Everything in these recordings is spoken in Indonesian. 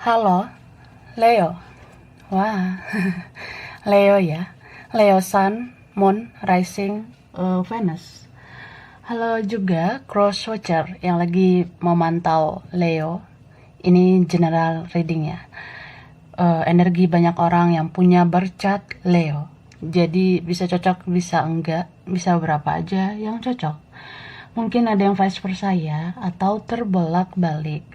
Halo, Leo. Wah, Leo ya. Leo Sun, Moon, Rising, Venus. Halo juga cross watcher yang lagi memantau Leo. Ini general reading ya. Energi banyak orang yang punya bercat Leo. Jadi bisa cocok, bisa enggak, bisa berapa aja yang cocok. Mungkin ada yang vice versa ya, atau terbolak-balik.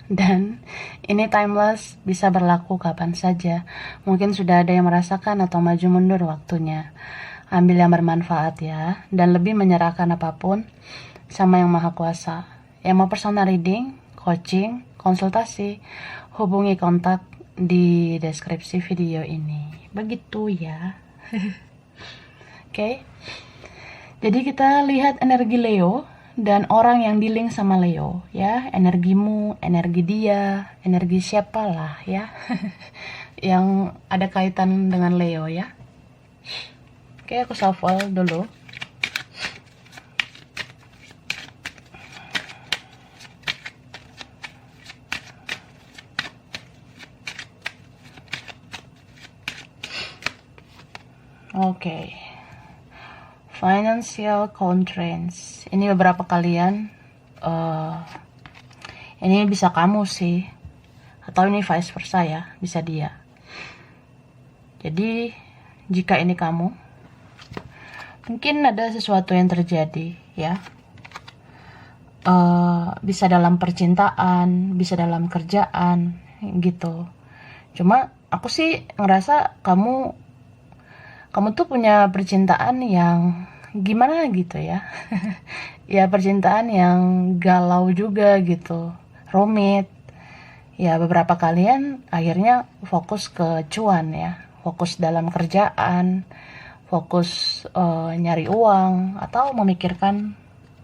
Dan ini timeless, bisa berlaku kapan saja. Mungkin sudah ada yang merasakan atau maju mundur waktunya. Ambil yang bermanfaat ya, dan lebih menyerahkan apapun sama yang maha kuasa. Yang mau personal reading, coaching, konsultasi, hubungi kontak di deskripsi video ini. Begitu ya. Oke. Jadi kita lihat energi Leo dan orang yang di-link sama Leo ya, energimu, energi dia, energi siapalah ya yang ada kaitan dengan Leo ya. Oke, aku shuffle dulu. Oke. Financial constraints. Ini beberapa kalian. Ini bisa kamu sih, atau ini vice versa ya, bisa dia. Jadi jika ini kamu, mungkin ada sesuatu yang terjadi ya. Bisa dalam percintaan, bisa dalam kerjaan gitu. Cuma aku sih ngerasa kamu tuh punya percintaan yang gimana gitu ya. Ya percintaan yang galau juga gitu, rumit. Ya beberapa kalian akhirnya fokus ke cuan ya, fokus dalam kerjaan, fokus nyari uang atau memikirkan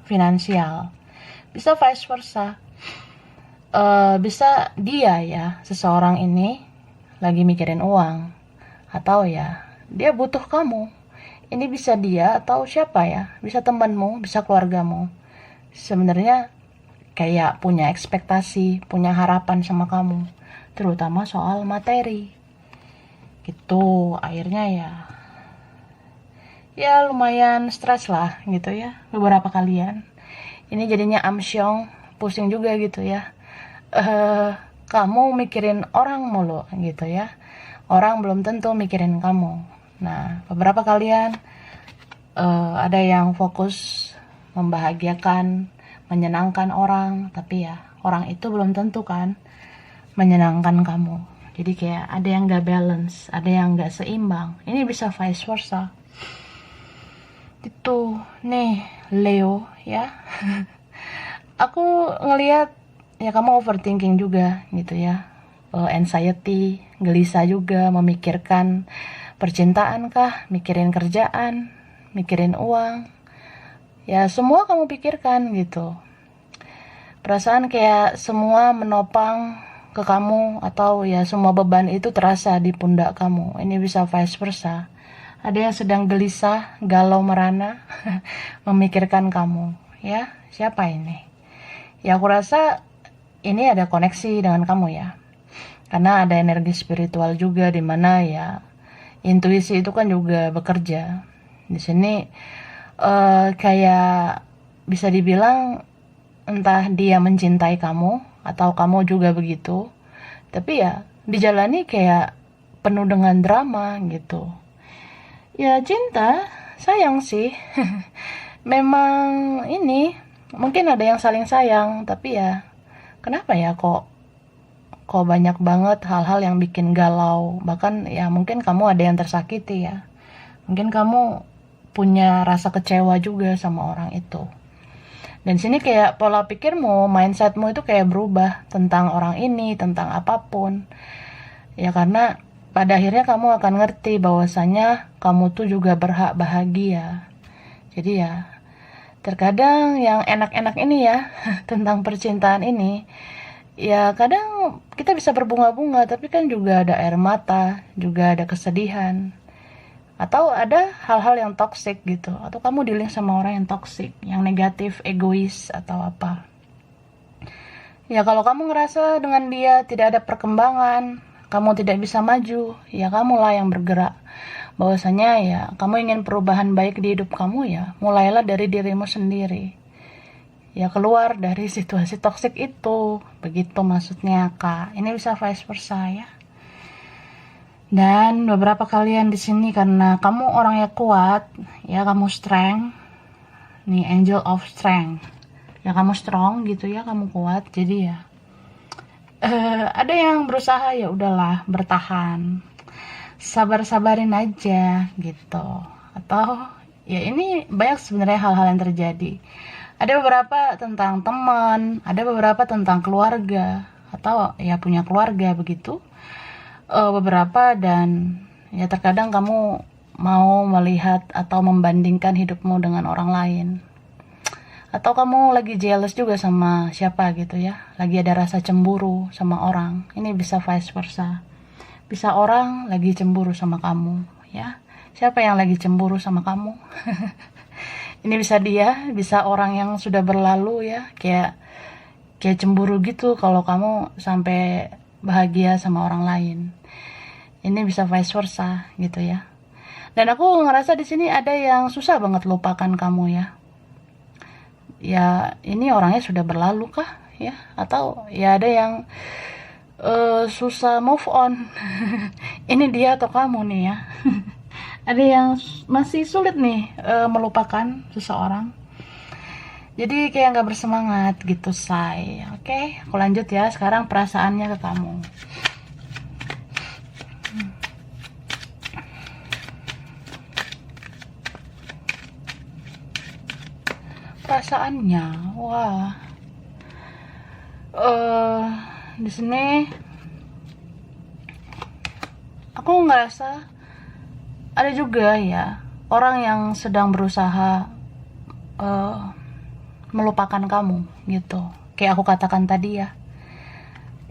finansial. Bisa vice versa. Bisa dia ya, seseorang ini lagi mikirin uang, atau ya dia butuh kamu. Ini bisa dia atau siapa ya, bisa temanmu, bisa keluargamu. Sebenarnya kayak punya ekspektasi, punya harapan sama kamu, terutama soal materi gitu. Akhirnya ya lumayan stres lah gitu ya beberapa kalian. Ini jadinya amsyong, pusing juga gitu ya. Kamu mikirin orang mulu gitu ya, orang belum tentu mikirin kamu. Nah, beberapa kalian ada yang fokus membahagiakan, menyenangkan orang, tapi ya orang itu belum tentu kan menyenangkan kamu. Jadi kayak ada yang gak balance, ada yang gak seimbang. Ini bisa vice versa. Itu nih Leo ya. Aku ngelihat ya kamu overthinking juga gitu ya. Anxiety, gelisah juga, memikirkan percintaan kah, mikirin kerjaan, mikirin uang. Ya semua kamu pikirkan gitu. Perasaan kayak semua menopang ke kamu, atau ya semua beban itu terasa di pundak kamu. Ini bisa vice versa. Ada yang sedang gelisah, galau merana, memikirkan kamu. Ya, siapa ini? Ya aku rasa ini ada koneksi dengan kamu ya. Karena ada energi spiritual juga, di mana ya intuisi itu kan juga bekerja. Di sini kayak bisa dibilang entah dia mencintai kamu atau kamu juga begitu. Tapi ya dijalani kayak penuh dengan drama gitu. Ya cinta, sayang sih. Memang ini mungkin ada yang saling sayang, tapi ya kenapa ya kok banyak banget hal-hal yang bikin galau. Bahkan ya mungkin kamu ada yang tersakiti ya. Mungkin kamu punya rasa kecewa juga sama orang itu. Dan sini kayak pola pikirmu, mindsetmu itu kayak berubah tentang orang ini, tentang apapun. Ya karena pada akhirnya kamu akan ngerti bahwasanya kamu tuh juga berhak bahagia. Jadi ya terkadang yang enak-enak ini ya tentang percintaan ini, ya kadang kita bisa berbunga-bunga, tapi kan juga ada air mata, juga ada kesedihan, atau ada hal-hal yang toksik gitu, atau kamu dealing sama orang yang toksik, yang negatif, egois atau apa. Ya kalau kamu ngerasa dengan dia tidak ada perkembangan, kamu tidak bisa maju, ya kamulah yang bergerak. Bahwasanya ya kamu ingin perubahan baik di hidup kamu, ya mulailah dari dirimu sendiri. Ya keluar dari situasi toksik itu. Begitu maksudnya, Kak. Ini bisa vice versa ya. Dan beberapa kalian di sini karena kamu orangnya kuat, ya kamu strength. Nih angel of strength. Ya kamu strong gitu ya, kamu kuat. Jadi ya ada yang berusaha, ya udahlah bertahan. Sabar-sabarin aja gitu. Atau ya ini banyak sebenarnya hal-hal yang terjadi. Ada beberapa tentang teman, ada beberapa tentang keluarga, atau ya punya keluarga begitu. Beberapa dan ya terkadang kamu mau melihat atau membandingkan hidupmu dengan orang lain. Atau kamu lagi jealous juga sama siapa gitu ya. Lagi ada rasa cemburu sama orang. Ini bisa vice versa. Bisa orang lagi cemburu sama kamu ya. Siapa yang lagi cemburu sama kamu? Ini bisa dia, bisa orang yang sudah berlalu ya, kayak cemburu gitu kalau kamu sampai bahagia sama orang lain. Ini bisa vice versa gitu ya. Dan aku ngerasa di sini ada yang susah banget lupakan kamu ya. Ya ini orangnya sudah berlalu kah ya? Atau ya ada yang susah move on. Ini dia atau kamu nih ya. Ada yang masih sulit nih melupakan seseorang. Jadi kayak nggak bersemangat gitu, say. Oke, aku lanjut ya. Sekarang perasaannya ke kamu. Perasaannya, wah. Di sini aku ngerasa ada juga ya orang yang sedang berusaha melupakan kamu gitu. Kayak aku katakan tadi ya.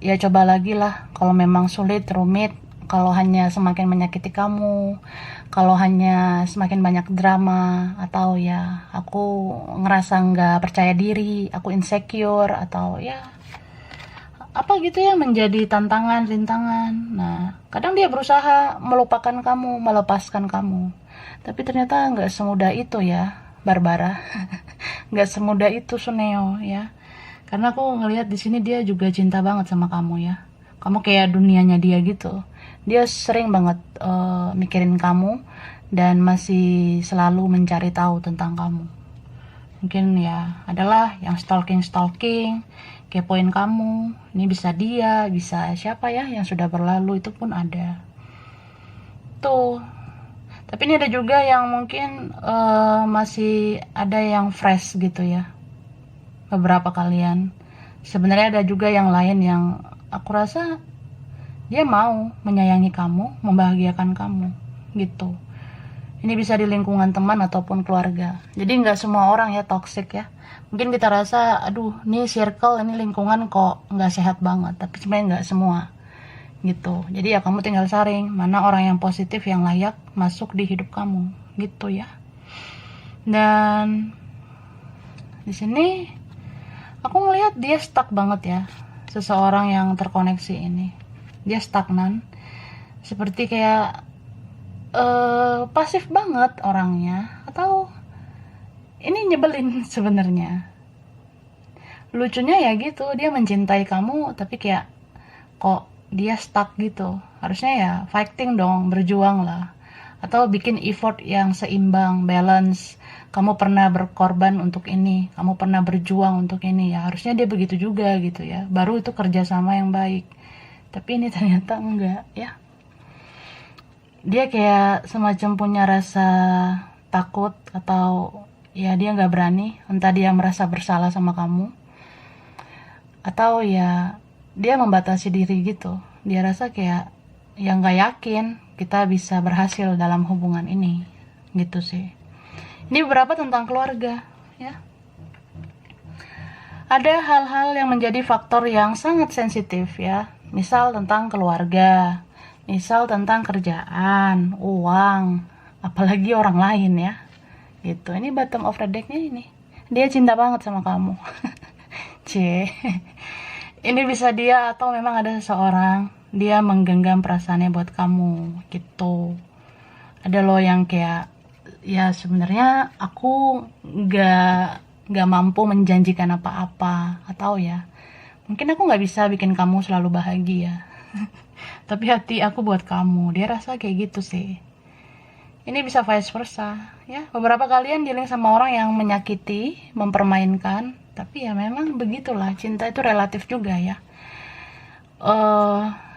Ya coba lagi lah kalau memang sulit, rumit, kalau hanya semakin menyakiti kamu, kalau hanya semakin banyak drama, atau ya aku ngerasa nggak percaya diri, aku insecure, atau ya apa gitu ya menjadi tantangan, rintangan. Nah, kadang dia berusaha melupakan kamu, melepaskan kamu. Tapi ternyata nggak semudah itu ya, Barbara. Nggak semudah itu, Suneo ya. Karena aku ngelihat di sini dia juga cinta banget sama kamu ya. Kamu kayak dunianya dia gitu. Dia sering banget mikirin kamu dan masih selalu mencari tahu tentang kamu. Mungkin ya adalah yang stalking, kepoin kamu. Ini bisa dia, bisa siapa ya yang sudah berlalu, itu pun ada. Tuh. Tapi ini ada juga yang mungkin masih ada yang fresh gitu ya. Beberapa kalian. Sebenarnya ada juga yang lain yang aku rasa dia mau menyayangi kamu, membahagiakan kamu gitu. Ini bisa di lingkungan teman ataupun keluarga. Jadi nggak semua orang ya toxic ya. Mungkin kita rasa, aduh, ini circle, ini lingkungan kok nggak sehat banget. Tapi sebenarnya nggak semua gitu. Jadi ya kamu tinggal saring mana orang yang positif yang layak masuk di hidup kamu gitu ya. Dan di sini aku melihat dia stuck banget ya. Seseorang yang terkoneksi ini. Dia stagnan. Seperti kayak pasif banget orangnya, atau ini nyebelin sebenarnya. Lucunya ya gitu, dia mencintai kamu tapi kayak kok dia stuck gitu. Harusnya ya fighting dong, berjuang lah, atau bikin effort yang seimbang, balance. Kamu pernah berkorban untuk ini, kamu pernah berjuang untuk ini ya, harusnya dia begitu juga gitu ya, baru itu kerjasama yang baik. Tapi ini ternyata enggak ya. Dia kayak semacam punya rasa takut, atau ya dia nggak berani, entah dia merasa bersalah sama kamu, atau ya dia membatasi diri gitu. Dia rasa kayak yang nggak yakin kita bisa berhasil dalam hubungan ini gitu sih. Ini beberapa tentang keluarga ya. Ada hal-hal yang menjadi faktor yang sangat sensitif ya. Misal tentang keluarga, misal tentang kerjaan, uang, apalagi orang lain ya. Gitu. Ini bottom of the deck-nya ini. Dia cinta banget sama kamu. C. Ini bisa dia atau memang ada seseorang dia menggenggam perasaannya buat kamu gitu. Ada loh yang kayak ya sebenarnya aku nggak mampu menjanjikan apa-apa, atau ya mungkin aku nggak bisa bikin kamu selalu bahagia tapi hati aku buat kamu. Dia rasa kayak gitu sih. Ini bisa vice versa ya. Beberapa kalian dealing sama orang yang menyakiti, mempermainkan, tapi ya memang begitulah, cinta itu relatif juga ya.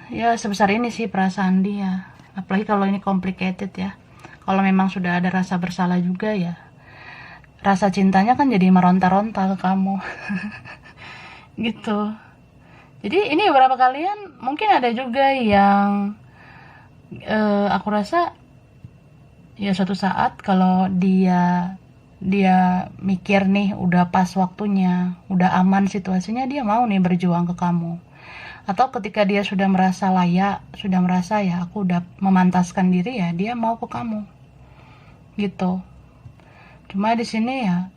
Ya sebesar ini sih perasaan dia, apalagi kalau ini complicated ya. Kalau memang sudah ada rasa bersalah juga ya, rasa cintanya kan jadi meronta-ronta ke kamu. Gitu. Jadi ini beberapa kalian mungkin ada juga yang aku rasa ya suatu saat kalau dia mikir nih udah pas waktunya, udah aman situasinya, dia mau nih berjuang ke kamu. Atau ketika dia sudah merasa layak, sudah merasa ya aku udah memantaskan diri, ya dia mau ke kamu. Gitu. Cuma di sini ya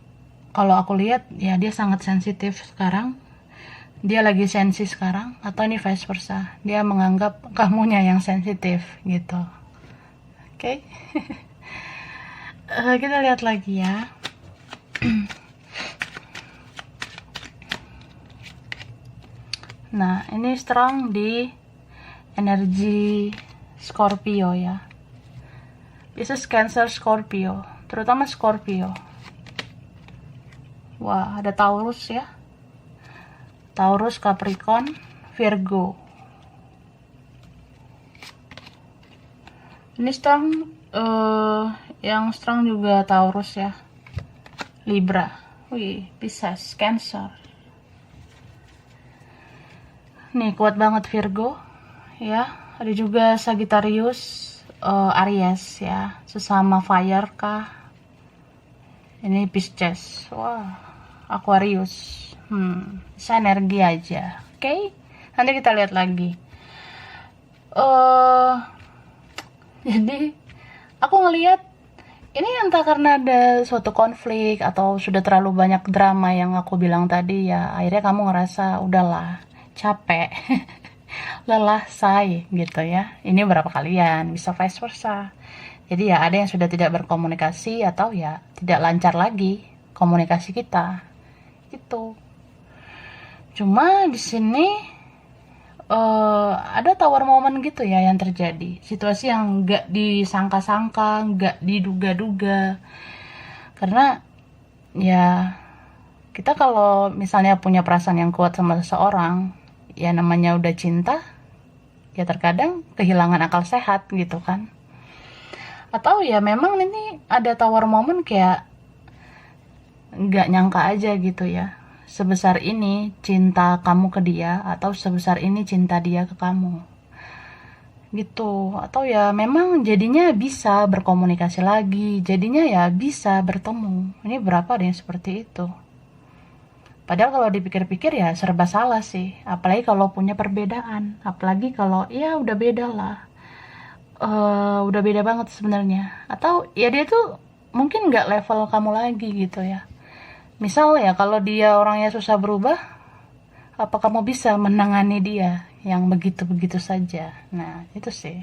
kalau aku lihat ya dia sangat sensitif sekarang. Dia lagi sensi sekarang, atau ini vice versa. Dia menganggap kamunya yang sensitif gitu. Oke. Kita lihat lagi ya. Nah, ini strong di energi Scorpio ya. This is Cancer Scorpio, terutama Scorpio. Wah, ada Taurus ya. Taurus, Capricorn, Virgo. Ini strong, yang strong juga Taurus ya. Libra, wih, Pisces, Cancer. Nih kuat banget Virgo, ya. Ada juga Sagittarius, Aries ya, sesama fire kah. Ini Pisces, wah, Aquarius. Bisa energi aja, oke? Nanti kita lihat lagi. Jadi aku ngelihat ini entah karena ada suatu konflik atau sudah terlalu banyak drama yang aku bilang tadi ya, akhirnya kamu ngerasa udahlah, capek, lelah, say gitu ya. Ini berapa kalian, bisa vice versa. Jadi ya ada yang sudah tidak berkomunikasi atau ya tidak lancar lagi komunikasi kita, gitu. Cuma di sini ada tawar momen gitu ya yang terjadi. Situasi yang nggak disangka-sangka, nggak diduga-duga. Karena ya kita kalau misalnya punya perasaan yang kuat sama seseorang, ya namanya udah cinta, ya terkadang kehilangan akal sehat gitu kan. Atau ya memang ini ada tawar momen kayak nggak nyangka aja gitu ya. Sebesar ini cinta kamu ke dia, atau sebesar ini cinta dia ke kamu gitu. Atau ya memang jadinya bisa berkomunikasi lagi, jadinya ya bisa bertemu. Ini berapa ada yang seperti itu. Padahal kalau dipikir-pikir ya serba salah sih, apalagi kalau punya perbedaan, apalagi kalau ya udah beda lah. Udah beda banget sebenarnya. Atau ya dia tuh mungkin nggak level kamu lagi gitu ya. Misal ya kalau dia orangnya susah berubah, apa kamu bisa menangani dia yang begitu-begitu saja? Nah itu sih.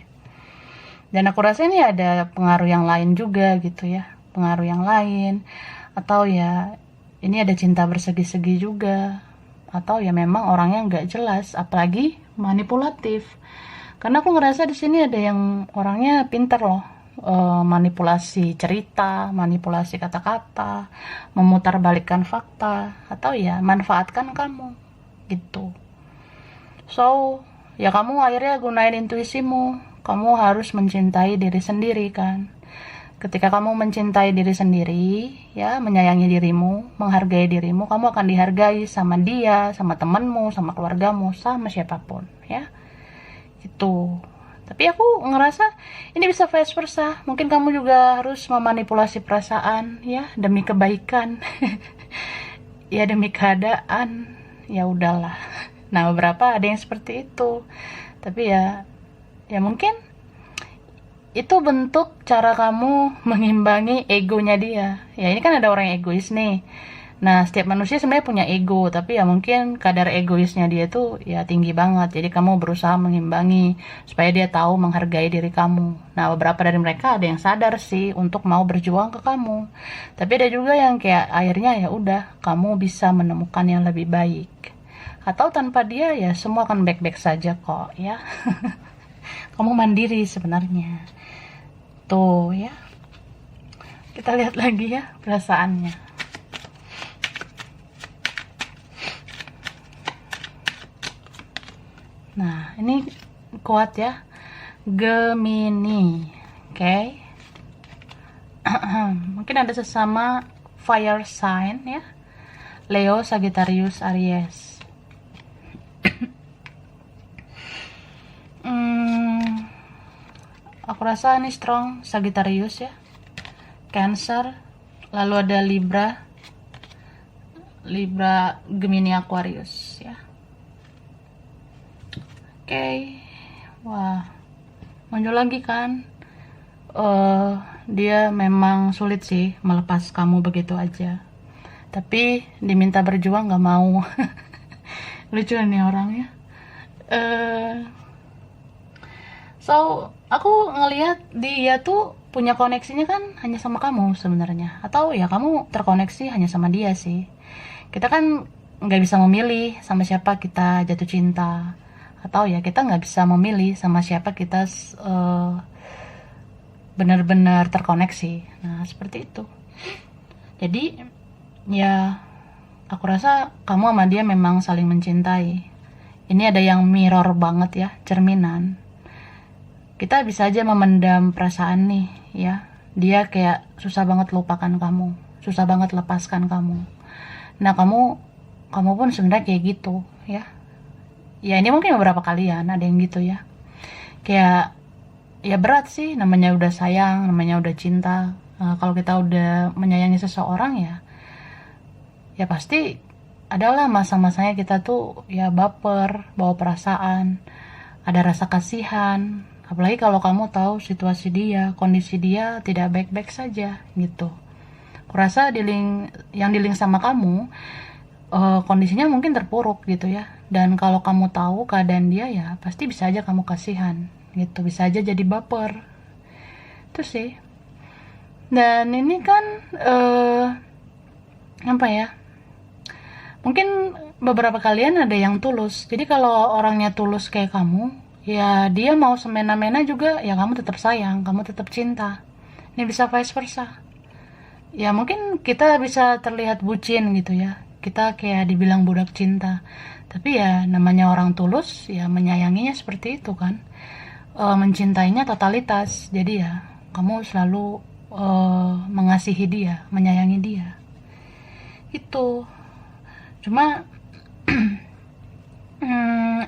Dan aku rasa ini ada pengaruh yang lain juga gitu ya. Pengaruh yang lain. Atau ya ini ada cinta bersegi-segi juga. Atau ya memang orangnya nggak jelas, apalagi manipulatif. Karena aku ngerasa di sini ada yang orangnya pintar loh. Manipulasi cerita, manipulasi kata-kata, memutarbalikkan fakta, atau ya manfaatkan kamu gitu. So ya kamu akhirnya gunain intuisimu. Kamu harus mencintai diri sendiri kan. Ketika kamu mencintai diri sendiri, ya menyayangi dirimu, menghargai dirimu, kamu akan dihargai sama dia, sama temanmu, sama keluargamu, sama siapapun ya. Itu. Tapi aku ngerasa ini bisa vice versa. Mungkin kamu juga harus memanipulasi perasaan ya demi kebaikan. Ya demi keadaan. Ya udahlah. Nah, beberapa ada yang seperti itu. Tapi ya mungkin itu bentuk cara kamu mengimbangi egonya dia. Ya ini kan ada orang yang egois nih. Nah, setiap manusia sebenarnya punya ego, tapi ya mungkin kadar egoisnya dia tuh ya tinggi banget. Jadi kamu berusaha mengimbangi supaya dia tahu menghargai diri kamu. Nah, beberapa dari mereka ada yang sadar sih untuk mau berjuang ke kamu. Tapi ada juga yang kayak akhirnya ya udah, kamu bisa menemukan yang lebih baik. Atau tanpa dia ya semua akan baik-baik saja kok ya. Kamu mandiri sebenarnya. Tuh ya. Kita lihat lagi ya perasaannya. Nah, ini kuat ya. Gemini. Oke. Mungkin ada sesama fire sign ya. Leo, Sagittarius, Aries. Aku rasa ini strong Sagittarius ya. Cancer. Lalu ada Libra. Libra, Gemini, Aquarius ya. Oke. Wah, muncul lagi kan. Dia memang sulit sih melepas kamu begitu aja. Tapi diminta berjuang gak mau. Lucu nih orangnya. So, aku ngelihat dia tuh punya koneksinya kan hanya sama kamu sebenarnya. Atau ya kamu terkoneksi hanya sama dia sih. Kita kan nggak bisa memilih sama siapa kita jatuh cinta. Atau ya kita nggak bisa memilih sama siapa kita benar-benar terkoneksi. Nah, seperti itu. Jadi, ya aku rasa kamu sama dia memang saling mencintai. Ini ada yang mirror banget ya, cerminan. Kita bisa aja memendam perasaan nih, ya. Dia kayak susah banget lupakan kamu, susah banget lepaskan kamu. Nah, kamu pun sebenarnya kayak gitu, ya. Ya ini mungkin beberapa kalian ada yang gitu ya. Kayak ya berat sih, namanya udah sayang, namanya udah cinta. Kalau kita udah menyayangi seseorang ya pasti adalah masa-masanya kita tuh ya baper, bawa perasaan, ada rasa kasihan. Apalagi kalau kamu tahu situasi dia, kondisi dia tidak baik-baik saja gitu. Kurasa yang di link sama kamu kondisinya mungkin terpuruk gitu ya. Dan kalau kamu tahu keadaan dia ya pasti bisa aja kamu kasihan gitu, bisa aja jadi baper. Itu sih. Dan ini kan apa ya? Mungkin beberapa kalian ada yang tulus. Jadi kalau orangnya tulus kayak kamu, ya dia mau semena-mena juga ya kamu tetap sayang, kamu tetap cinta. Ini bisa vice versa. Ya mungkin kita bisa terlihat bucin gitu ya. Kita kayak dibilang budak cinta. Tapi ya namanya orang tulus ya menyayanginya seperti itu kan. Mencintainya totalitas. Jadi ya kamu selalu mengasihi dia, menyayangi dia. Itu. Cuma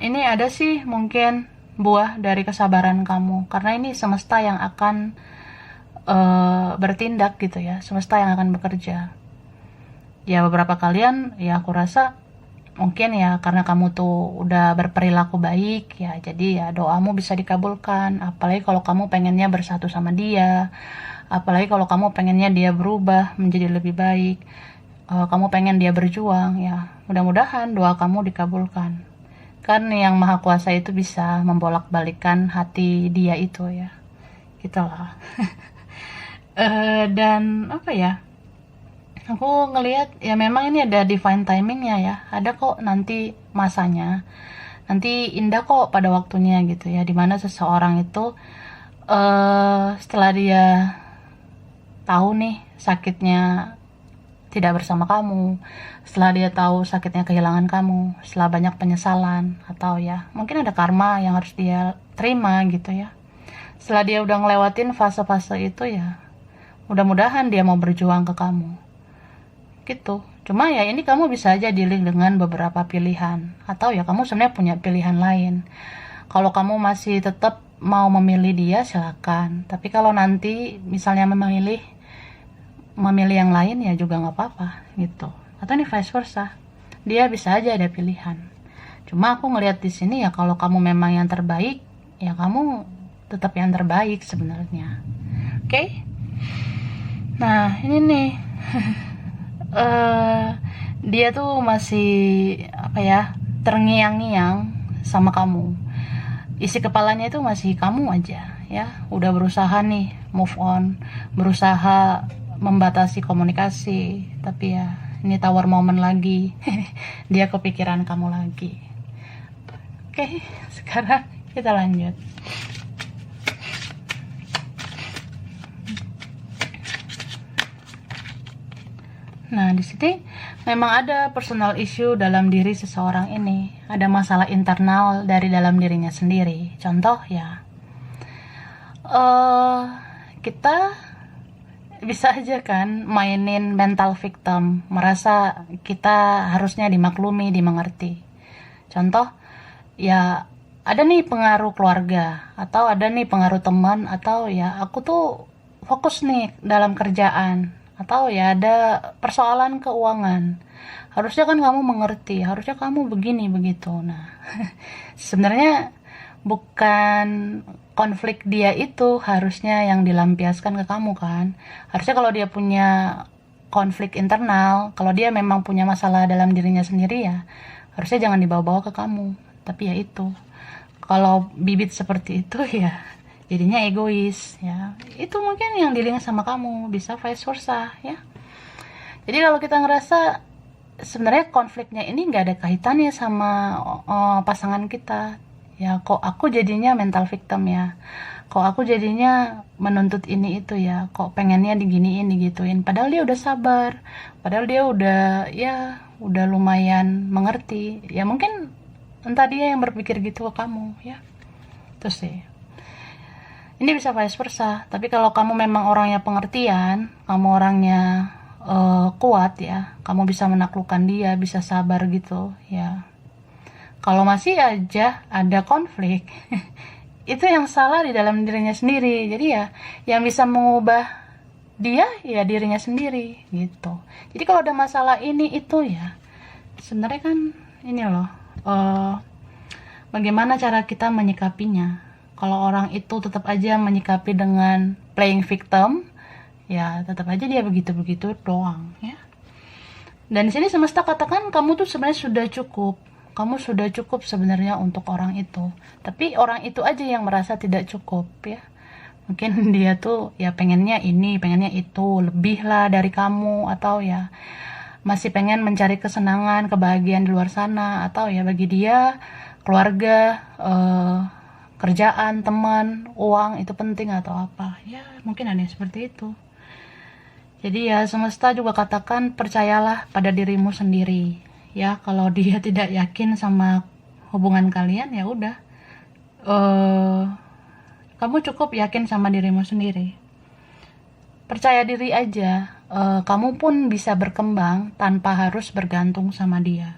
ini ada sih mungkin buah dari kesabaran kamu. Karena ini semesta yang akan bertindak gitu ya. Semesta yang akan bekerja. Ya beberapa kalian ya aku rasa mungkin ya karena kamu tuh udah berperilaku baik ya, jadi ya doamu bisa dikabulkan. Apalagi kalau kamu pengennya bersatu sama dia, apalagi kalau kamu pengennya dia berubah menjadi lebih baik, kamu pengen dia berjuang ya, mudah-mudahan doa kamu dikabulkan. Kan yang maha kuasa itu bisa membolak-balikan hati dia itu ya, gitulah. Dan apa ya, aku ngelihat ya memang ini ada divine timingnya ya, ada kok nanti masanya, nanti indah kok pada waktunya gitu ya, dimana seseorang itu setelah dia tahu nih sakitnya tidak bersama kamu, setelah dia tahu sakitnya kehilangan kamu, setelah banyak penyesalan atau ya mungkin ada karma yang harus dia terima gitu ya, setelah dia udah ngelewatin fase-fase itu ya mudah-mudahan dia mau berjuang ke kamu gitu. Cuma ya ini kamu bisa aja dealing dengan beberapa pilihan, atau ya kamu sebenarnya punya pilihan lain. Kalau kamu masih tetap mau memilih dia silakan, tapi kalau nanti misalnya memilih yang lain ya juga nggak apa-apa gitu. Atau ini vice versa, dia bisa aja ada pilihan. Cuma aku ngelihat di sini ya kalau kamu memang yang terbaik ya kamu tetap yang terbaik sebenarnya. Oke? Nah ini nih eh dia tuh masih apa ya, terngiang-ngiang sama kamu. Isi kepalanya itu masih kamu aja ya. Udah berusaha nih move on, berusaha membatasi komunikasi, tapi ya ini tawar momen lagi. Dia kepikiran kamu lagi. Oke, sekarang kita lanjut. Nah, di sini memang ada personal issue dalam diri seseorang ini. Ada masalah internal dari dalam dirinya sendiri. Contoh ya, kita bisa aja kan mainin mental victim, merasa kita harusnya dimaklumi, dimengerti. Contoh, ya ada nih pengaruh keluarga, atau ada nih pengaruh teman, atau ya aku tuh fokus nih dalam kerjaan, atau ya ada persoalan keuangan. Harusnya kan kamu mengerti, harusnya kamu begini begitu. Nah, sebenarnya bukan konflik dia itu harusnya yang dilampiaskan ke kamu kan. Harusnya kalau dia punya konflik internal, kalau dia memang punya masalah dalam dirinya sendiri ya, harusnya jangan dibawa-bawa ke kamu. Tapi ya itu, kalau bibit seperti itu ya jadinya egois ya. Itu mungkin yang dilink sama kamu, bisa vice versa ya. Jadi kalau kita ngerasa sebenarnya konfliknya ini nggak ada kaitannya sama pasangan kita, ya kok aku jadinya mental victim ya, kok aku jadinya menuntut ini itu ya, kok pengennya diginiin digituin, padahal dia udah sabar, padahal dia udah lumayan mengerti ya. Mungkin entah dia yang berpikir gitu ke kamu ya. Terus sih ini bisa vice versa. Tapi kalau kamu memang orangnya pengertian, kamu orangnya kuat ya, kamu bisa menaklukkan dia, bisa sabar gitu ya. Kalau masih aja ada konflik, itu yang salah di dalam dirinya sendiri. Jadi ya, yang bisa mengubah dia ya dirinya sendiri gitu. Jadi kalau ada masalah ini itu ya, sebenarnya kan ini loh, bagaimana cara kita menyikapinya. Kalau orang itu tetap aja menyikapi dengan playing victim, ya tetap aja dia begitu-begitu doang ya. Dan di sini semesta katakan kamu tuh sebenarnya sudah cukup. Kamu sudah cukup sebenarnya untuk orang itu. Tapi orang itu aja yang merasa tidak cukup ya. Mungkin dia tuh ya pengennya ini, pengennya itu, lebih lah dari kamu, atau ya masih pengen mencari kesenangan, kebahagiaan di luar sana, atau ya bagi dia keluarga, kerjaan, teman, uang itu penting atau apa. Ya, mungkin ada yang seperti itu. Jadi ya semesta juga katakan percayalah pada dirimu sendiri. Ya, kalau dia tidak yakin sama hubungan kalian ya udah. Kamu cukup yakin sama dirimu sendiri. Percaya diri aja. Kamu pun bisa berkembang tanpa harus bergantung sama dia.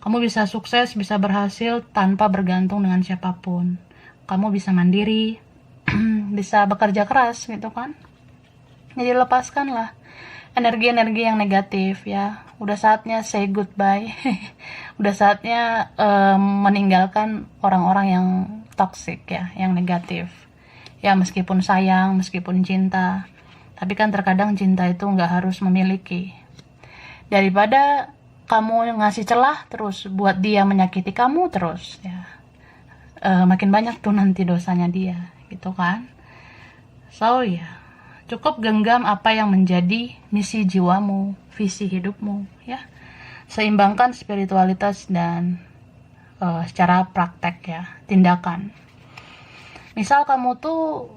Kamu bisa sukses, bisa berhasil tanpa bergantung dengan siapapun. Kamu bisa mandiri, bisa bekerja keras gitu kan. Jadi lepaskanlah energi-energi yang negatif ya. Udah saatnya say goodbye. Udah saatnya meninggalkan orang-orang yang toxic ya, yang negatif. Ya meskipun sayang, meskipun cinta, tapi kan terkadang cinta itu nggak harus memiliki. Daripada kamu ngasih celah terus buat dia menyakiti kamu terus ya, makin banyak tuh nanti dosanya dia gitu kan. So ya, cukup genggam apa yang menjadi misi jiwamu, visi hidupmu ya. Seimbangkan spiritualitas dan secara praktek ya, tindakan. Misal kamu tuh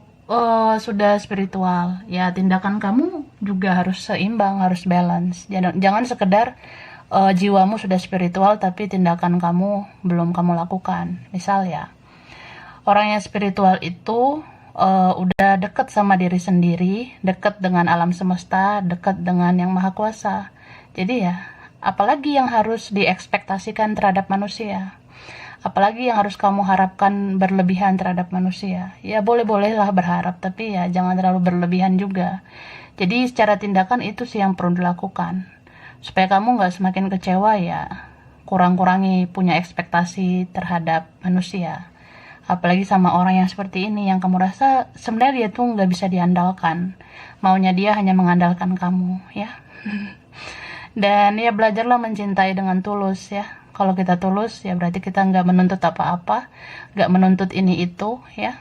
sudah spiritual ya, tindakan kamu juga harus seimbang, harus balance. Jangan sekedar jiwamu sudah spiritual tapi tindakan kamu belum kamu lakukan. Misal ya, orang yang spiritual itu udah dekat sama diri sendiri, dekat dengan alam semesta, dekat dengan yang maha kuasa. Jadi ya, apalagi yang harus diekspektasikan terhadap manusia? Apalagi yang harus kamu harapkan berlebihan terhadap manusia? Ya boleh-bolehlah berharap, tapi ya jangan terlalu berlebihan juga. Jadi secara tindakan itu sih yang perlu dilakukan. Supaya kamu gak semakin kecewa ya, kurang-kurangi punya ekspektasi terhadap manusia. Apalagi sama orang yang seperti ini, yang kamu rasa sebenarnya dia tuh gak bisa diandalkan. Maunya dia hanya mengandalkan kamu ya. Dan ya belajarlah mencintai dengan tulus ya. Kalau kita tulus ya berarti kita nggak menuntut apa-apa, nggak menuntut ini itu ya.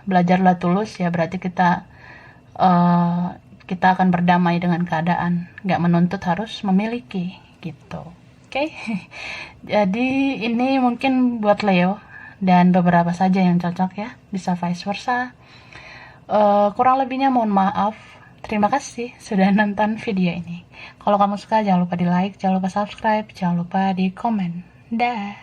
Belajarlah tulus ya berarti eh, kita akan berdamai dengan keadaan, nggak menuntut harus memiliki gitu. Oke. Jadi ini mungkin buat Leo dan beberapa saja yang cocok ya, bisa vice versa. Kurang lebihnya mohon maaf. Terima kasih sudah nonton video ini. Kalau kamu suka jangan lupa di like, jangan lupa subscribe, jangan lupa di komen. Dah.